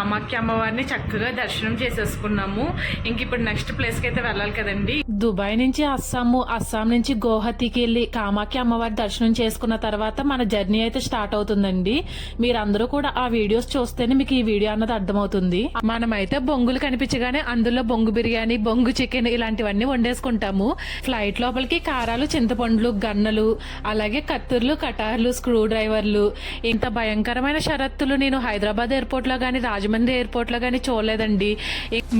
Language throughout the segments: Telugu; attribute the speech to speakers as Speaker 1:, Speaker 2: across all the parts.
Speaker 1: కామాఖ్య అమ్మవారిని చక్కగా దర్శనం చేసేసుకున్నాము. ఇంక ఇప్పుడు నెక్స్ట్ ప్లేస్కి అయితే వెళ్ళాలి కదండి.
Speaker 2: దుబాయ్ నుంచి అస్సాం నుంచి గౌహతికి వెళ్ళి కామాఖ్య అమ్మవారి దర్శనం చేసుకున్న తర్వాత మన జర్నీ అయితే స్టార్ట్ అవుతుందండి. మీరందరూ కూడా ఆ వీడియోస్ చూస్తేనే మీకు ఈ వీడియో అన్నది అర్థమవుతుంది. మనమైతే బొంగులు కనిపించగానే అందులో బొంగు బిర్యానీ, బొంగు చికెన్ ఇలాంటివన్నీ వండేసుకుంటాము. ఫ్లైట్ లోపలికి కారాలు, చింతపండ్లు, గన్నలు, అలాగే కత్తుర్లు, కటార్లు, స్క్రూ డ్రైవర్లు, ఇంత భయంకరమైన షరతులు నేను హైదరాబాద్ ఎయిర్పోర్ట్ లో గానీ, రాజమండ్రి ఎయిర్పోర్ట్ లో గానీ చూడలేదండి.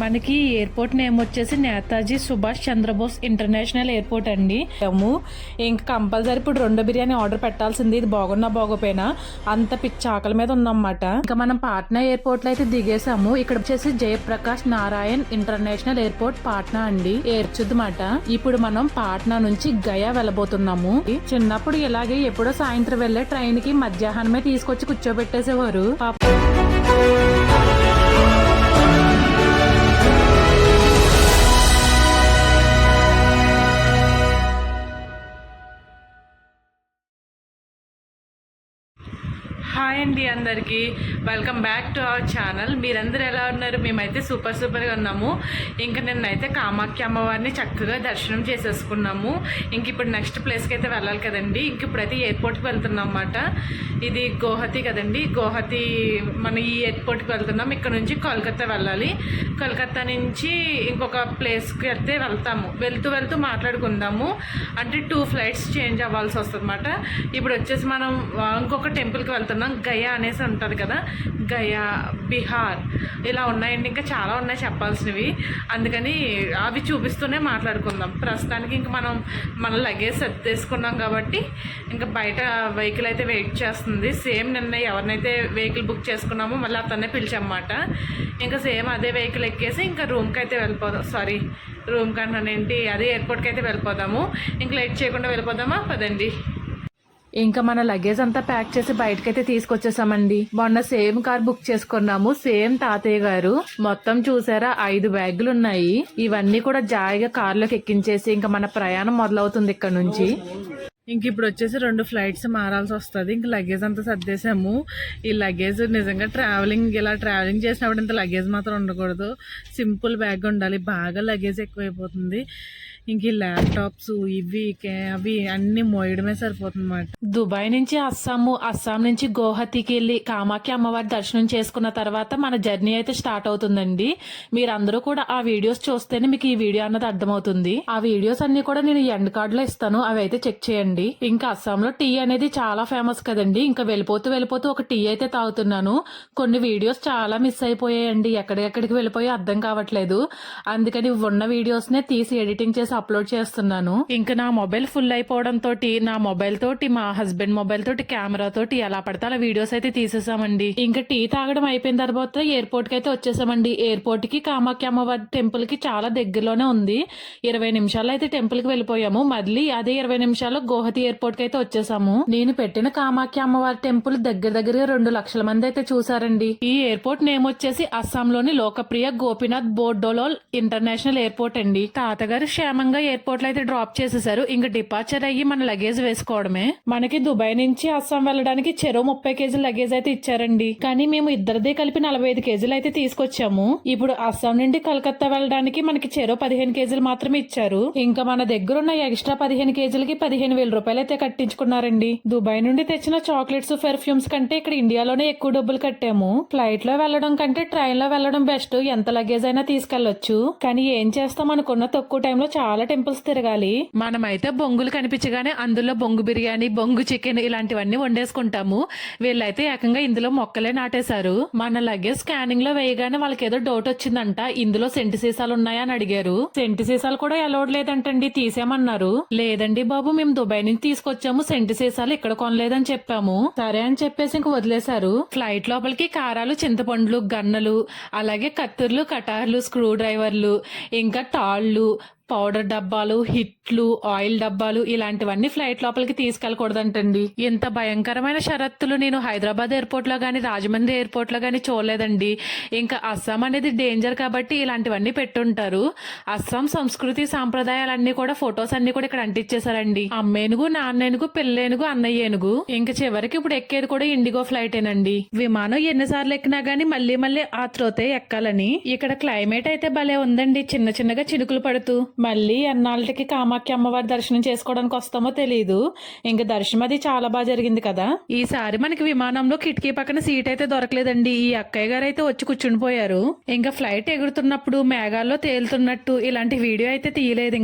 Speaker 2: మనకి ఎయిర్పోర్ట్ నేమ్ వచ్చేసి నేతాజీ సుభాష్ చంద్రబోస్ ఇంటర్నేషనల్ ఎయిర్పోర్ట్ అండి. ఇంకా కంపల్సరీ ఇప్పుడు 2 బిర్యానీ ఆర్డర్ పెట్టాల్సింది. ఇది బాగున్నా బాగోపోయినా అంత పిచ్చి ఆకలి మీద ఉన్నమాట. ఇంకా మనం పాట్నా ఎయిర్పోర్ట్ లో అయితే దిగేసాము. ఇక్కడ వచ్చేసి జయప్రకాష్ నారాయణ్ ఇంటర్నేషనల్ ఎయిర్పోర్ట్ పాట్నా అండి, ఏర్చుదమాట. ఇప్పుడు మనం పాట్నా నుంచి గయా వెళ్ళబోతున్నాము. చిన్నప్పుడు ఇలాగే ఎప్పుడో సాయంత్రం వెళ్లే ట్రైన్ కి మధ్యాహ్నమే తీసుకొచ్చి కూర్చోబెట్టేసేవారు.
Speaker 1: హాయ్ అండి, అందరికీ welcome back to our channel. మీరందరూ ఎలా ఉన్నారు? మేమైతే సూపర్గా ఉన్నాము. ఇంకా నిన్నైతే కామాఖ్య అమ్మవారిని చక్కగా దర్శనం చేసేసుకున్నాము. ఇంక ఇప్పుడు నెక్స్ట్ ప్లేస్కి అయితే వెళ్ళాలి కదండి. ఇంక ఇప్పుడైతే ఎయిర్పోర్ట్కి వెళ్తున్నాం అన్నమాట. ఇది గౌహతి కదండి. గౌహతి మన ఈ ఎయిర్పోర్ట్కి వెళ్తున్నాం. ఇక్కడ నుంచి కోల్కతా వెళ్ళాలి. కోల్కతా నుంచి ఇంకొక ప్లేస్కి అయితే వెళ్తాము. వెళ్తూ మాట్లాడుకుందాము. అంటే 2 ఫ్లైట్స్ చేంజ్ అవ్వాల్సి వస్తుంది అన్నమాట. ఇప్పుడు వచ్చేసి మనం ఇంకొక టెంపుల్కి వెళ్తున్నాం. గయా అనేసి ఉంటుంది కదా, గయా, బిహార్, ఇలా ఉన్నాయండి. ఇంకా చాలా ఉన్నాయి చెప్పాల్సినవి. అందుకని అవి చూపిస్తూనే మాట్లాడుకుందాం. ప్రస్తుతానికి ఇంక మనం మన లగేజ్ సర్దేసుకున్నాం కాబట్టి ఇంకా బయట వెహికల్ అయితే వెయిట్ చేస్తుంది. సేమ్ నిన్న ఎవరినైతే వెహికల్ బుక్ చేసుకున్నామో మళ్ళీ అతన్నే పిలిచామన్నమాట. ఇంకా సేమ్ అదే వెహికల్ ఎక్కేసి ఇంకా రూమ్కి అయితే వెళ్ళిపోదాం. రూమ్ కన్నానేంటి, అదే ఎయిర్పోర్ట్కి అయితే వెళ్ళిపోదాము. ఇంకా లేట్ చేయకుండా వెళ్ళిపోదామా? పదండి.
Speaker 2: ఇంకా మన లగేజ్ అంతా ప్యాక్ చేసి బయటకైతే తీసుకొచ్చేసామండి. మొన్న సేమ్ కార్ బుక్ చేసుకున్నాము, సేమ్ తాతయ్య గారు. మొత్తం చూసారా 5 బ్యాగులు ఉన్నాయి. ఇవన్నీ కూడా జాయిగా కార్లోకి ఎక్కించేసి ఇంకా మన ప్రయాణం మొదలవుతుంది ఇక్కడ నుంచి. ఇంక ఇప్పుడు వచ్చేసి 2 ఫ్లైట్స్ మారాల్సి వస్తుంది. ఇంక లగేజ్ అంతా సర్దేశాము. ఈ లగేజ్ నిజంగా ఇలా ట్రావెలింగ్ చేసినప్పుడు ఇంత లగేజ్ మాత్రం ఉండకూడదు. సింపుల్ బ్యాగ్ ఉండాలి. బాగా లగేజ్ ఎక్కువైపోతుంది. ఇంక ఈ ల్యాప్టాప్స్ అవి అన్ని మోయడమే సరిపోతుంది అన్నమాట. దుబాయ్ నుంచి అస్సాం నుంచి గౌహతికి వెళ్ళి కామాఖ్య అమ్మవారి దర్శనం చేసుకున్న తర్వాత మన జర్నీ అయితే స్టార్ట్ అవుతుందండి. మీరందరూ కూడా ఆ వీడియోస్ చూస్తేనే మీకు ఈ వీడియో అన్నది అర్థమవుతుంది. ఆ వీడియోస్ అన్ని కూడా నేను ఎండ్ కార్డ్ లో ఇస్తాను, అవి అయితే చెక్ చేయండి. ఇంకా అస్సాంలో టీ అనేది చాలా ఫేమస్ కదండి. ఇంకా వెళ్ళిపోతూ ఒక టీ అయితే తాగుతున్నాను. కొన్ని వీడియోస్ చాలా మిస్ అయిపోయాయండి, ఎక్కడికి వెళ్ళిపోయి అర్థం కావట్లేదు. అందుకని ఉన్న వీడియోస్ నే తీసి ఎడిటింగ్ చేసి అప్లోడ్ చేస్తున్నాను. ఇంకా నా మొబైల్ ఫుల్ అయిపోవడంతో నా మొబైల్ తోటి, మా హస్బెండ్ మొబైల్ తోటి, కెమెరా తోటి ఎలా పడితే అలా వీడియోస్ అయితే తీసేసామండి. ఇంకా టీ తాగడం అయిపోయిన తర్వాత ఎయిర్పోర్ట్ కి అయితే వచ్చేసామండి. ఎయిర్పోర్ట్ కి కామాఖ్య అమ్మవారి టెంపుల్ కి చాలా దగ్గరలోనే ఉంది. 20 నిమిషాలు అయితే టెంపుల్ కి వెళ్ళిపోయాము. మళ్ళీ అదే 20 నిమిషాలు గౌహతి ఎయిర్పోర్ట్ కి అయితే వచ్చేసాము. నేను పెట్టిన కామాఖ్య అమ్మవారి టెంపుల్ దగ్గరగా 2 లక్షల మంది అయితే చూసారండి. ఈ ఎయిర్పోర్ట్ నేమ్ వచ్చేసి అస్సాంలోని లోకప్రియ గోపీనాథ్ బోర్డోలోల్ ఇంటర్నేషనల్ ఎయిర్పోర్ట్ అండి. తాతగారు క్షేమంగా ఎయిర్పోర్ట్ లో అయితే డ్రాప్ చేసేసారు. ఇంకా డిపార్చర్ అయ్యి మన లగేజ్ వేసుకోవడమే. మనకి దుబాయ్ నుంచి అస్సాం వెళ్ళడానికి చెరో 30 కేజీల లగేజ్ అయితే ఇచ్చారండి. కానీ మేము ఇద్దరిదే కలిపి 45 కేజీలు అయితే తీసుకొచ్చాము. ఇప్పుడు అస్సాం నుండి కలకత్తా వెళ్ళడానికి మనకి చెరో 15 కేజీలు మాత్రమే ఇచ్చారు. ఇంకా మన దగ్గర ఉన్న ఎక్స్ట్రా 15 కేజీలకి 15,000 రూపాయలు అయితే కట్టించుకున్నారండి. దుబాయ్ నుండి తెచ్చిన చాక్లెట్స్, పెర్ఫ్యూమ్స్ కంటే ఇక్కడ ఇండియాలోనే ఎక్కువ డబ్బులు కట్టాము. ఫ్లైట్ లో వెళ్ళడం కంటే ట్రైన్ లో వెళ్ళడం బెస్ట్. ఎంత లగేజ్ అయినా తీసుకెళ్లొచ్చు. కానీ ఏం చేస్తాం, అనుకున్న తక్కువ టైంలో చాలా టెంపుల్స్ తిరగాలి. మనమైతే బొంగులు కనిపించగానే అందులో బొంగు బిర్యానీ, బొంగు చికెన్ ఇలాంటివన్నీ వండేసుకుంటాము. వీళ్ళైతే ఏకంగా ఇందులో మొక్కలే నాటేశారు. మన లగేజ్ స్కానింగ్ లో వేయగానే వాళ్ళకి ఏదో డౌట్ వచ్చిందంట. ఇందులో సెంటి సీసాలు ఉన్నాయా అని అడిగారు. సెంటి సీసాలు కూడా అలౌడ్ లేదంటండి, తీసేమన్నారు. లేదండి బాబు, మేము దుబాయ్ నుంచి తీసుకొచ్చాము, సెంటి సీసాలు ఇక్కడ కొనలేదని చెప్పాము. సరే అని చెప్పేసి ఇంక వదిలేశారు. ఫ్లైట్ లోపలికి కారాలు, చింతపండ్లు, గన్నలు, అలాగే కత్తుర్లు, కటార్లు, స్క్రూ డ్రైవర్లు, ఇంకా తాళ్లు, పౌడర్ డబ్బాలు, హిట్లు, ఆయిల్ డబ్బాలు ఇలాంటివన్నీ ఫ్లైట్ లోపలికి తీసుకెళ్ళకూడదంటండి. ఇంత భయంకరమైన షరతులు నేను హైదరాబాద్ ఎయిర్పోర్ట్ లో గానీ రాజమండ్రి ఎయిర్పోర్ట్ లో గానీ చూడలేదండి. ఇంకా అస్సాం అనేది డేంజర్ కాబట్టి ఇలాంటివన్నీ పెట్టుంటారు. అస్సాం సంస్కృతి సాంప్రదాయాలన్నీ కూడా ఫొటోస్ అన్ని కూడా ఇక్కడ అంటించేశారండి. అమ్మేనుగు, నాన్నేనుగు, పిల్లేనుగు, అన్నయ్యేనుగు. ఇంకా చివరికి ఇప్పుడు ఎక్కేది కూడా ఇండిగో ఫ్లైటేనండి. విమానం ఎన్నిసార్లు ఎక్కినా గానీ మళ్ళీ మళ్ళీ ఆ త్రోతే ఎక్కాలని. ఇక్కడ క్లైమేట్ అయితే భలే ఉందండి, చిన్న చిన్నగా చినుకులు పడుతూ. మళ్ళీ ఎన్నాళ్ళకి కామాఖ్య అమ్మవారి దర్శనం చేసుకోవడానికి వస్తామో తెలియదు. ఇంకా దర్శనం అది చాలా బాగా జరిగింది కదా. ఈసారి మనకి విమానంలో కిటికీ పక్కన సీట్ అయితే దొరకలేదండి. ఈ అక్కయ్య గారు అయితే వచ్చి కూర్చునిపోయారు. ఇంకా ఫ్లైట్ ఎగురుతున్నప్పుడు మేఘాల్లో తేలుతున్నట్టు ఇలాంటి వీడియో అయితే తీయలేదు.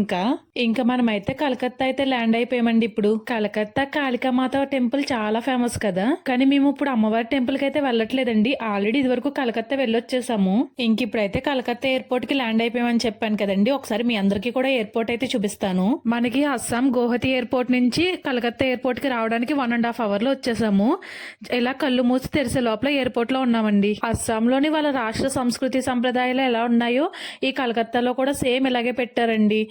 Speaker 2: ఇంకా మనమైతే కలకత్తా అయితే ల్యాండ్ అయిపోయామండి. ఇప్పుడు కలకత్తా కాళికామాత టెంపుల్ చాలా ఫేమస్ కదా, కానీ మేము ఇప్పుడు అమ్మవారి టెంపుల్ కి అయితే వెళ్ళట్లేదండి. ఆల్రెడీ ఇది వరకు కలకత్తా వెళ్ళొచ్చేసాము. ఇంక ఇప్పుడైతే కలకత్తా ఎయిర్పోర్ట్ కి ల్యాండ్ అయిపోయామని చెప్పాను కదండి. ఒకసారి మీ అందరికీ కూడా ఎయిర్పోర్ట్ అయితే చూపిస్తాను. మనకి అస్సాం గౌహతి ఎయిర్పోర్ట్ నుంచి కలకత్తా ఎయిర్పోర్ట్ కి రావడానికి 1.5 hours లో వచ్చేసాము. ఇలా కళ్ళు మూసి తెరిసే లోపల ఎయిర్పోర్ట్ లో ఉన్నామండి. అస్సాంలోని వాళ్ళ రాష్ట్ర సంస్కృతి సంప్రదాయాలు ఎలా ఉన్నాయో ఈ కలకత్తాలో కూడా సేమ్ ఇలాగే పెట్టారండి.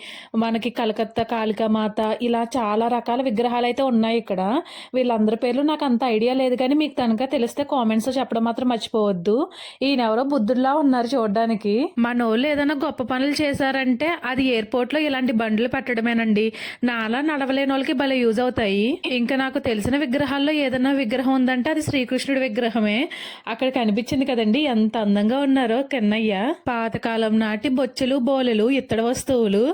Speaker 2: మనకి కలకత్తా కాళికామాత ఇలా చాలా రకాల విగ్రహాలు అయితే ఉన్నాయి ఇక్కడ. వీళ్ళందరి పేర్లు నాకు అంత ఐడియా లేదు, కానీ మీకు కనుక తెలిస్తే కామెంట్స్ లో చెప్పడం మాత్రం మర్చిపోవద్దు. ఈయనెవరో బుద్ధుల్లా ఉన్నారు చూడడానికి. మనోళ్ళు ఏదైనా గొప్ప పనులు చేశారంటే అది ఎయిర్పోర్ట్ లో ఇలాంటి బండ్లు పెట్టడమేనండి. నాలా నడవలేని వాళ్ళకి భలే యూజ్ అవుతాయి. ఇంకా నాకు తెలిసిన విగ్రహాల్లో ఏదైనా విగ్రహం ఉందంటే అది శ్రీకృష్ణుడి విగ్రహమే. అక్కడ కనిపించింది కదండి ఎంత అందంగా ఉన్నారో కెన్నయ్య. పాతకాలం నాటి బొచ్చెలు, బోలెలు, ఇత్తడి వస్తువులు,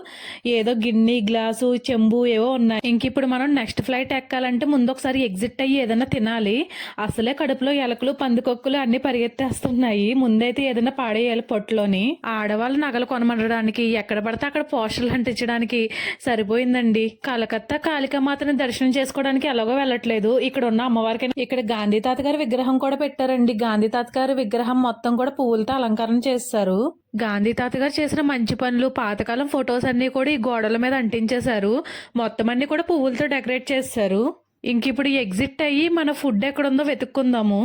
Speaker 2: ఏదో గిన్నె, గ్లాసు, చెంబు ఏవో ఉన్నాయి. ఇంక ఇప్పుడు మనం నెక్స్ట్ ఫ్లైట్ ఎక్కాలంటే ముందు ఒకసారి ఎగ్జిట్ అయ్యి ఏదైనా తినాలి. అసలే కడుపులో ఎలకలు, పందికొక్కులు అన్ని పరిగెత్తేస్తున్నాయి. ముందైతే ఏదైనా పాడేయాలి పొట్టులోని. ఆడవాళ్ళు నగలు కొనమనడానికి ఎక్కడ పడితే అక్కడ పోస్టర్లు అంటించడానికి సరిపోయిందండి. కలకత్తా కాళికామాతని దర్శనం చేసుకోవడానికి ఎలాగో వెళ్ళట్లేదు. ఇక్కడ ఉన్న అమ్మవారికి ఇక్కడ గాంధీ తాత గారి విగ్రహం కూడా పెట్టారండి. గాంధీ తాత గారి విగ్రహం మొత్తం కూడా పువ్వులతో అలంకరణ చేస్తారు. గాంధీ తాత గారు చేసిన మంచి పనులు, పాతకాలం ఫొటోస్ అన్ని కూడా ఈ గోడల మీద అంటించేశారు. మొత్తం అన్ని కూడా పువ్వులతో డెకరేట్ చేస్తారు. ఇంక ఇప్పుడు ఎగ్జిట్ అయ్యి మన ఫుడ్ ఎక్కడుందో వెతుక్కుందాము.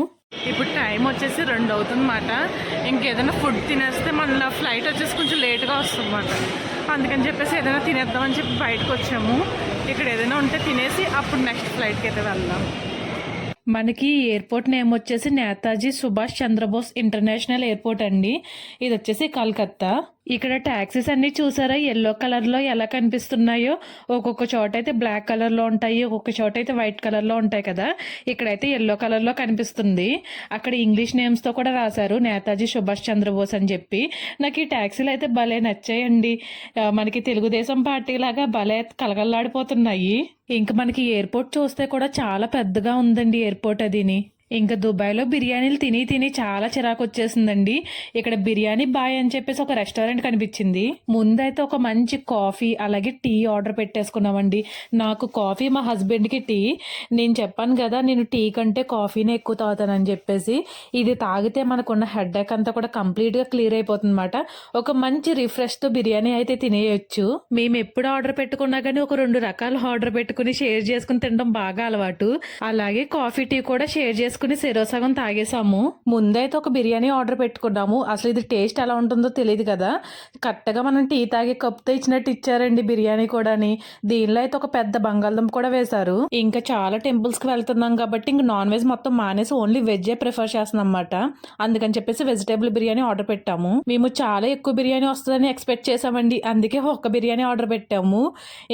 Speaker 1: ఇప్పుడు టైం వచ్చేసి 2 అవుతుందన్నమాట. ఇంకేదైనా ఫుడ్ తినేస్తే మన ఫ్లైట్ వచ్చేసి కొంచెం లేట్గా వస్తుందన్నమాట. అందుకని చెప్పేసి ఏదైనా తినేద్దామని చెప్పి బయటకు వచ్చాము. ఇక్కడ ఏదైనా ఉంటే తినేసి అప్పుడు నెక్స్ట్ ఫ్లైట్కి అయితే వెళ్దాం.
Speaker 2: మనకి ఎయిర్పోర్ట్ నేమ్ వచ్చేసి నేతాజీ సుభాష్ చంద్రబోస్ ఇంటర్నేషనల్ ఎయిర్పోర్ట్ అండి. ఇది వచ్చేసి కలకత్తా. ఇక్కడ టాక్సీస్ అన్ని చూసారా ఎల్లో కలర్ లో ఎలా కనిపిస్తున్నాయో. ఒక్కొక్క చోట అయితే బ్లాక్ కలర్ లో ఉంటాయి, ఒక్కొక్క చోట అయితే వైట్ కలర్ లో ఉంటాయి కదా. ఇక్కడైతే ఎల్లో కలర్ లో కనిపిస్తుంది. అక్కడ ఇంగ్లీష్ నేమ్స్ తో కూడా రాశారు నేతాజీ సుభాష్ చంద్రబోస్ అని చెప్పి. నాకు ఈ టాక్సీలు అయితే భలే నచ్చాయండి. మనకి తెలుగుదేశం పార్టీ లాగా భలే కలగల్లాడిపోతున్నాయి. ఇంకా మనకి ఎయిర్పోర్ట్ చూస్తే కూడా చాలా పెద్దగా ఉందండి ఎయిర్పోర్ట్ అదిని. ఇంకా దుబాయ్లో బిర్యానీలు తిని తిని చాలా చిరాకు వచ్చేసిందండి. ఇక్కడ బిర్యానీ బాయ్ అని చెప్పేసి ఒక రెస్టారెంట్ కనిపించింది. ముందైతే ఒక మంచి కాఫీ అలాగే టీ ఆర్డర్ పెట్టేసుకున్నామండి. నాకు కాఫీ, మా హస్బెండ్కి టీ. నేను చెప్పాను కదా నేను టీ కంటే కాఫీనే ఎక్కువ తాగుతానని చెప్పేసి. ఇది తాగితే మనకున్న హెడ్ఏక్ అంతా కూడా కంప్లీట్గా క్లియర్ అయిపోతుంది అనమాట. ఒక మంచి రిఫ్రెష్తో బిర్యానీ అయితే తినేయొచ్చు. మేము ఎప్పుడు ఆర్డర్ పెట్టుకున్నా కానీ ఒక 2 రకాలు ఆర్డర్ పెట్టుకుని షేర్ చేసుకుని తినడం బాగా అలవాటు. అలాగే కాఫీ, టీ కూడా షేర్ చేసుకుని సగం తాగేసాము. ముందైతే ఒక బిర్యానీ ఆర్డర్ పెట్టుకున్నాము. అసలు ఇది టేస్ట్ ఎలా ఉంటుందో తెలియదు కదా. కరెక్ట్గా మనం టీ తాగే కప్తో ఇచ్చినట్టు ఇచ్చారండి బిర్యానీ కూడాని. దీనిలో అయితే ఒక పెద్ద బంగాళదుంప కూడా వేశారు. ఇంకా చాలా టెంపుల్స్ కి వెళ్తున్నాం కాబట్టి ఇంక నాన్ వెజ్ మొత్తం మానేసి ఓన్లీ వెజ్జే ప్రిఫర్ చేస్తున్నాం అన్నమాట. అందుకని చెప్పేసి వెజిటేబుల్ బిర్యానీ ఆర్డర్ పెట్టాము. మేము చాలా ఎక్కువ బిర్యానీ వస్తుందని ఎక్స్పెక్ట్ చేసామండి. అందుకే ఒక బిర్యానీ ఆర్డర్ పెట్టాము.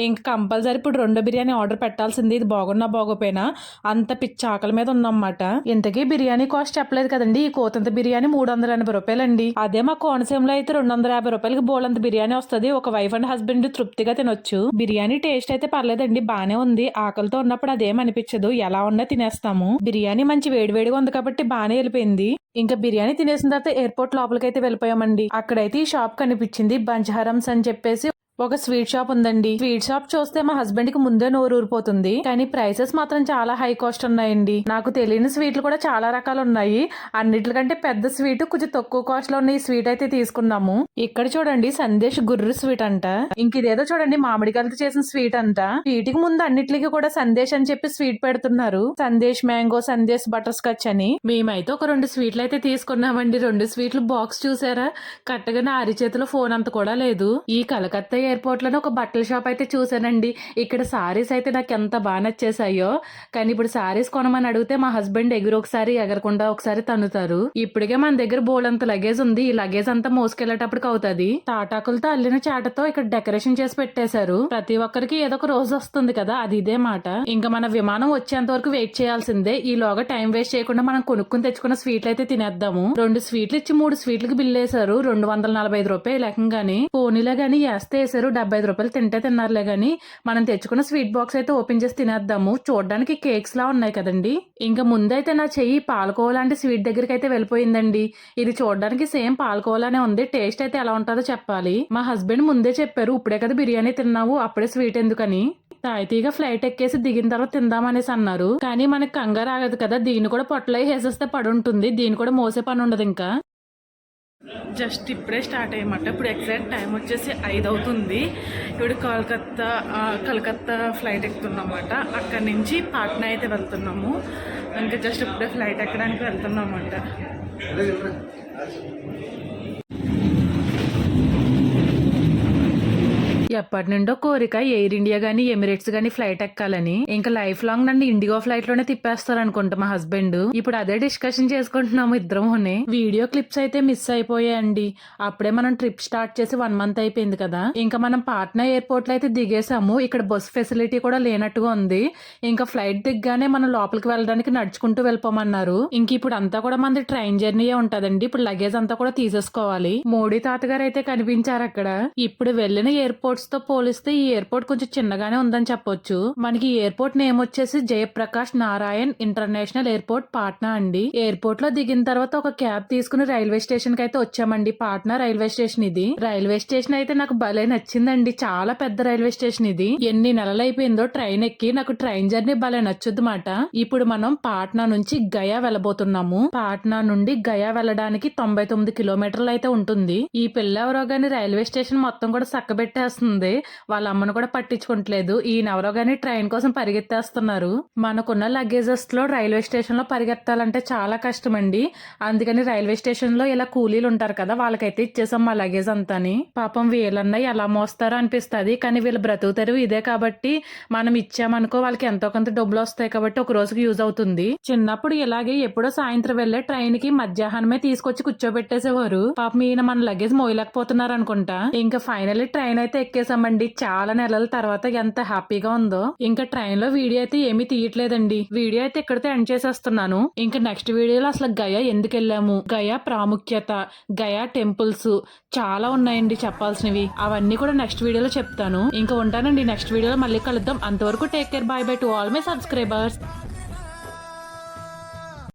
Speaker 2: ఇంకా కంపల్సరీ ఇప్పుడు 2 బిర్యానీ ఆర్డర్ పెట్టాల్సింది. ఇది బాగున్నా బాగోపోయినా అంత పిచ్చి ఆకలి మీద ఉన్నమాట. ఇంతకీ బిర్యానీ కాస్ట్ చెప్పలేదు కదండి. ఈ కోతంత బిర్యానీ 380 రూపాయలండి. అదే మా కోనసీమలో అయితే 250 రూపాయలకి బోలంత బిర్యానీ వస్తుంది. ఒక వైఫ్ అండ్ హస్బెండ్ తృప్తిగా తినొచ్చు. బిర్యానీ టేస్ట్ అయితే పర్లేదండి, బానే ఉంది. ఆకలితో ఉన్నప్పుడు అదేం అనిపించదు, ఎలా ఉన్నా తినేస్తాము. బిర్యానీ మంచి వేడివేడిగా ఉంది కాబట్టి బానే వెళ్ళిపోయింది. ఇంకా బిర్యానీ తినేసిన తర్వాత ఎయిర్పోర్ట్ లోపలికి అయితే వెళ్ళిపోయామండి. అక్కడైతే ఈ షాప్ కనిపించింది, బంజారమ్స్ అని చెప్పేసి ఒక స్వీట్ షాప్ ఉందండి. స్వీట్ షాప్ చూస్తే మా హస్బెండ్ కి ముందే నోరు ఊరిపోతుంది, కానీ ప్రైసెస్ మాత్రం చాలా హై కాస్ట్ ఉన్నాయండి. నాకు తెలియని స్వీట్లు కూడా చాలా రకాలు ఉన్నాయి. అన్నిటికంటే పెద్ద స్వీట్ కొంచెం తక్కువ కాస్ట్ లో ఉన్న ఈ స్వీట్ అయితే తీసుకున్నాము. ఇక్కడ చూడండి సందేశ్ గుర్రు స్వీట్ అంట. ఇంక ఇదేదో చూడండి మామిడికాయలతో చేసిన స్వీట్ అంట. వీటికి ముందు అన్నిటికి కూడా సందేశ్ అని చెప్పి స్వీట్ పెడుతున్నారు. Sandesh mango, Sandesh butter scotch అని. మేమైతే ఒక 2 స్వీట్లు అయితే తీసుకున్నామండి. 2 స్వీట్లు బాక్స్ చూసారా, కరెక్ట్గా నా అరిచేతిలో ఫోన్ అంత కూడా లేదు. ఈ కలకత్తా ఎయిర్పోర్ట్ లోనే ఒక బట్టల షాప్ అయితే చూసానండి. ఇక్కడ సారీస్ అయితే నాకు ఎంత బాగా నచ్చేసాయో. కానీ ఇప్పుడు సారీస్ కొనమని అడిగితే మా హస్బెండ్ ఒకసారి ఎగరకుండా ఒకసారి తన్నుతారు. ఇప్పటికే మన దగ్గర బోల్డంత లగేజ్ ఉంది. ఈ లగేజ్ అంతా మోసుకెళ్లేటప్పటికి అవుతుంది. తాటాకులతో అల్లిన చాటతో ఇక్కడ డెకరేషన్ చేసి పెట్టేశారు. ప్రతి ఒక్కరికి ఏదో ఒక రోజు వస్తుంది కదా, అది ఇదే మాట. ఇంకా మన విమానం వచ్చేంత వరకు వెయిట్ చేయాల్సిందే. ఈలోగా టైం వేస్ట్ చేయకుండా మనం కొనుక్కుని తెచ్చుకున్న స్వీట్లు అయితే తినేద్దాము. 2 స్వీట్లు ఇచ్చి 3 స్వీట్లకి బిల్ వేశారు. 245 రూపాయలు లేకంగాని. పోనీలే గానీ వేస్తే వేసారు. 75 రూపాయలు తింటే తిన్నారులే గానీ మనం తెచ్చుకున్న స్వీట్ బాక్స్ అయితే ఓపెన్ చేసి తినేద్దాము. చూడడానికి కేక్స్ లా ఉన్నాయి కదండి. ఇంకా ముందైతే నా చెయ్యి పాలకోవా లాంటి స్వీట్ దగ్గరికి అయితే వెళ్ళిపోయిందండి. ఇది చూడడానికి సేమ్ పాలకోవాలానే ఉంది. టేస్ట్ అయితే ఎలా ఉంటుందో చెప్పాలి. మా హస్బెండ్ ముందే చెప్పారు, ఇప్పుడే కదా బిర్యానీ తిన్నావు, అప్పుడే స్వీట్ ఎందుకని. తాయితీగా ఫ్లైట్ ఎక్కేసి దిగిన తర్వాత తిందామనేసి అన్నారు. కానీ మనకి కంగారు ఆగదు కదా, దీన్ని కూడా పొట్టలో వేసేస్తే పడి ఉంటుంది. దీన్ని కూడా మోసే పని ఉండదు. ఇంకా
Speaker 1: జస్ట్ ఇప్పుడే స్టార్ట్ అయ్యమాట. ఇప్పుడు ఎగ్జాక్ట్ టైం వచ్చేసి 5 అవుతుంది. ఇప్పుడు కలకత్తా ఫ్లైట్ ఎక్కుతున్నమాట. అక్కడి నుంచి పాట్నా అయితే వెళ్తున్నాము. ఇంకా జస్ట్ ఇప్పుడే ఫ్లైట్ ఎక్కడానికి వెళ్తున్నామాట.
Speaker 2: ఎప్పటి నుండో కోరిక ఎయిర్ ఇండియా గానీ ఎమిరేట్స్ గానీ ఫ్లైట్ ఎక్కాలని. ఇంకా లైఫ్ లాంగ్ నన్ను ఇండిగో ఫ్లైట్ లోనే తిప్పేస్తారు అనుకుంటా మా హస్బెండ్. ఇప్పుడు అదే డిస్కషన్ చేసుకుంటున్నాము ఇద్దరం. వీడియో క్లిప్స్ అయితే మిస్ అయిపోయాయండి. అప్పుడే మనం ట్రిప్ స్టార్ట్ చేసి 1 మంత్ అయిపోయింది కదా. ఇంకా మనం పాట్నా ఎయిర్పోర్ట్ లో అయితే దిగేసాము. ఇక్కడ బస్ ఫెసిలిటీ కూడా లేనట్టుగా ఉంది. ఇంకా ఫ్లైట్ దిగ్గానే మనం లోపలికి వెళ్ళడానికి నడుచుకుంటూ వెళ్ళిపోమన్నారు. ఇంక ఇప్పుడు అంతా కూడా మనది ట్రైన్ జర్నీయే ఉంటదండి. ఇప్పుడు లగేజ్ అంతా కూడా తీసేసుకోవాలి. మోడీ తాతగారు అయితే కనిపించారు అక్కడ. ఇప్పుడు వెళ్ళిన ఎయిర్పోర్ట్స్ తో పోలిస్తే ఈ ఎయిర్పోర్ట్ కొంచెం చిన్నగానే ఉందని చెప్పొచ్చు. మనకి ఈ ఎయిర్పోర్ట్ నేమ్ వచ్చేసి జయప్రకాష్ నారాయణ్ ఇంటర్నేషనల్ ఎయిర్పోర్ట్ పాట్నా అండి. ఎయిర్పోర్ట్ లో దిగిన తర్వాత ఒక క్యాబ్ తీసుకుని రైల్వే స్టేషన్ కి అయితే వచ్చామండి. పాట్నా రైల్వే స్టేషన్ ఇది. రైల్వే స్టేషన్ అయితే నాకు భలే నచ్చిందండి. చాలా పెద్ద రైల్వే స్టేషన్ ఇది. ఎన్ని నెలలు అయిపోయిందో ట్రైన్ ఎక్కి. నాకు ట్రైన్ జర్నీ భలే నచ్చుద్దన్నమాట. ఇప్పుడు మనం పాట్నా నుంచి గయా వెళ్ళబోతున్నాము. పాట్నా నుండి గయా వెళ్ళడానికి 99 కిలోమీటర్లు అయితే ఉంటుంది. ఈ పిల్ల ఎవరో గాని రైల్వే స్టేషన్ మొత్తం కూడా సక్కబెట్టేస్తుంది. వాళ్ళ అమ్మను కూడా పట్టించుకోవట్లేదు. ఈయన ఎవరో గానీ ట్రైన్ కోసం పరిగెత్తేస్తున్నారు. మనకున్న లగేజెస్ లో రైల్వే స్టేషన్ లో పరిగెత్తాలంటే చాలా కష్టం అండి. అందుకని రైల్వే స్టేషన్ లో ఇలా కూలీలు ఉంటారు కదా, వాళ్ళకైతే ఇచ్చేసాం మా లగేజ్ అంతాని. పాపం వీళ్ళన్నా ఎలా మోస్తారో అనిపిస్తుంది. కానీ వీళ్ళ బ్రతుకు తెరువు ఇదే కాబట్టి మనం ఇచ్చామనుకో వాళ్ళకి ఎంతో కొంత డబ్బులు వస్తాయి కాబట్టి ఒక రోజుకి యూజ్ అవుతుంది. చిన్నప్పుడు ఇలాగే ఎప్పుడో సాయంత్రం వెళ్లే ట్రైన్ కి మధ్యాహ్నమే తీసుకొచ్చి కూర్చోబెట్టేసేవారు. పాపం ఈయన మన లగేజ్ మోయలేకపోతున్నారు అనుకుంటా. ఇంకా ఫైనల్లీ ట్రైన్ అయితే ఎక్కేసామండి. చాలా నెలల తర్వాత ఎంత హ్యాపీగా ఉందో. ఇంకా ట్రైన్ లో వీడియో అయితే ఏమీ తీయట్లేదండి. వీడియో అయితే ఇక్కడితో ఎండ్ చేసేస్తున్నాను. ఇంకా నెక్స్ట్ వీడియోలో అసలు గయా ఎందుకు వెళ్ళాము, గయా ప్రాముఖ్యత, గయా టెంపుల్స్ చాలా ఉన్నాయండి చెప్పాల్సినవి. అవన్నీ కూడా నెక్స్ట్ వీడియోలో చెప్తాను. ఇంకా ఉంటానండి. నెక్స్ట్ వీడియోలో మళ్ళీ కలుద్దాం. అంతవరకు take care. By by to all my subscribers.